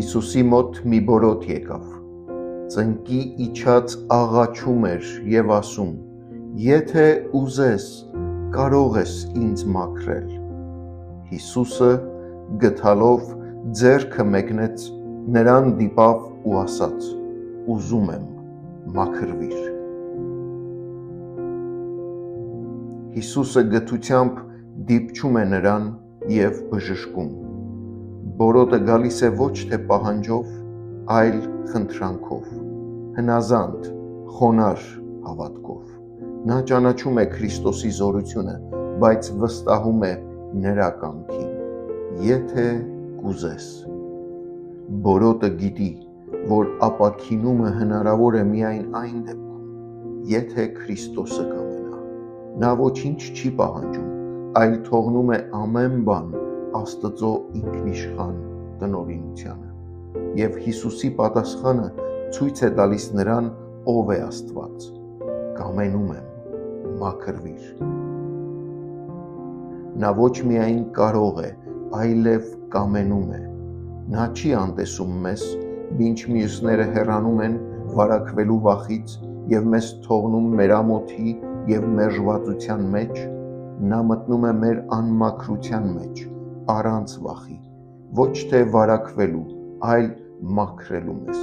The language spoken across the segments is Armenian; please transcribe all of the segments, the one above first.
Հիսուսի մոտ մի բորոտ եկավ, ծնկի իջած աղաչում էր և ասում. «Եթե ուզես, կարող ես ինձ մաքրել»։ Հիսուսը գթալով ձեռքը մեկնեց, նրան դիպավ ու ասաց. «Ուզում եմ, մաքրվիր»։ Հիսուսը գթությամբ դիպչում է նրան և բժշկում։ Բորոտը գալիս է ոչ թե պահանջով, այլ խնդրանքով, հնազանդ, խոնարհ հավատքով։ Նա ճանաչում է Քրիստոսի զորությունը, բայց վստահում է նրա կամքին։ Եթե կուզես։ Բորոտը գիտի, որ ապաքինումը հնարավոր է միայն այն դեպքում, եթե Քրիստոսը կամենա։ Նա ոչինչ չի պահանջում, այլ թողնում է ամեն բան Աստծո ինքնիշխան տնօրինությանը։ Եվ Հիսուսի պատասխանը ցույց է տալիս նրան, ով է Աստված։ Կամենում եմ, մաքրվիր։ Նա ոչ միայն կարող է, այլև կամենում է։ Նա չի անտեսում մեզ, մինչ մյուսները հեռանում են վարակվելու վախից և մեզ թողնում մեր ամոթի և մերժվածության մեջ։ Նա մտնում է մեր անմաքրության մեջ, առանց վախի, ոչ թե վարակվելու, այլ մաքրելու մեզ։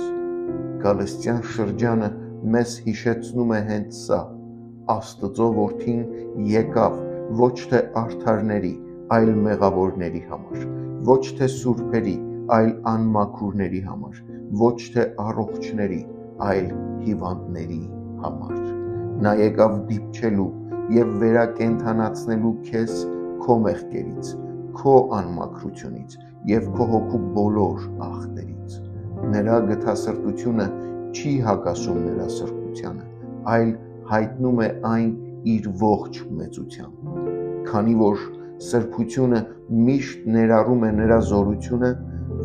Գալստյան շրջանը մեզ հիշեցնում է հենց սա. Աստծո Որդին եկավ ոչ թե արդարների, այլ մեղավորների համար, ոչ թե սուրբերի, այլ անմաքուրների համար, ոչ թե առողջների, այլ հիվանդների համար։ Նա եկավ դիպչելու և վերակենդանացնելու քեզ քո մեղքերից, քո անմաքրությունից և քո հոգու բոլոր ախտերից։ Նրա գթասրտությունը չի հակասում նրա սրբությանը, այլ հայտնում է այն իր ողջ մեծությամբ։ Քանի որ սրբությունը միշտ ներառում է նրա զորությունը,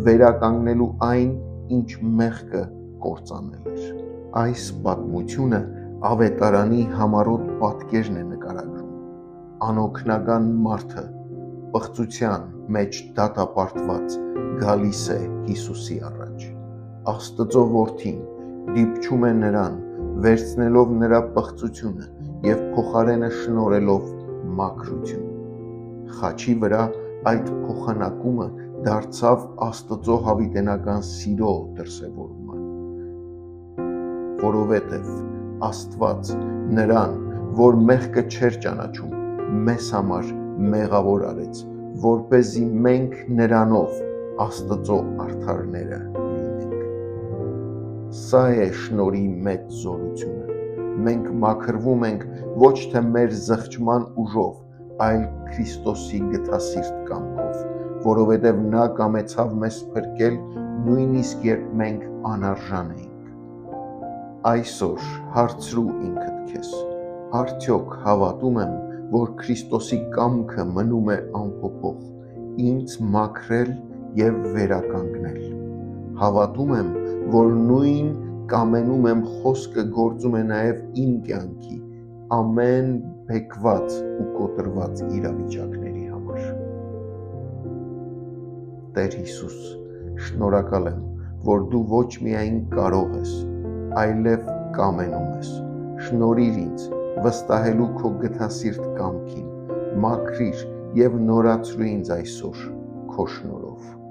վերականգնելու այն, ինչ մեղքը կործանել էր։ Այս պատմությունը Ավետարանի համառոտ պատկերն է նկարագրում։ Անօգնական մարդը պղծության մեջ դատապարտված գալիս է Հիսուսի առաջ։ Աստծո Որդին դիպչում է նրան, վերցնելով նրա պղծությունը և փոխարենը շնորհելով մաքրություն։ Խաչի վրա այդ փոխանակումը դարձավ Աստծո հավիտենական սիրո դրսևորումը, որովհետև Աստված նրան, որ մեղքը չէր ճանաչում, մեզ համար մեղավոր արեց, որպեսզի մենք նրանով Աստծո արդարները լինենք։ Սա է շնորհի մեծ զորությունը։ Մենք մաքրվում ենք ոչ թե մեր զղջման ուժով, այլ Քրիստոսի գթասիրտ կամքով, որովհետև նա կամեցավ մեզ փրկել, նույնիսկ երբ մենք անարժան էինք։ Այսօր հարցրու ինքդ քեզ. արդյոք հավատում եմ, որ Քրիստոսի կամքը մնում է անփոփոխ, ինձ մաքրել և վերականգնել։ Հավատում եմ, որ նույն կամենում եմ խոսքը գործում է նաև իմ կյանքի ամեն բեկված ու կոտրված իրավիճակների համար։ Տեր Հիսուս, շնորհակալ եմ, որ դու ոչ միայն կարող ես, այլև կամենում ես։ Շնորհիր ինձ վստահելու քո գթասիրտ կամքին, մաքրիր և նորացրու ինձ այսօր քո շնորհով։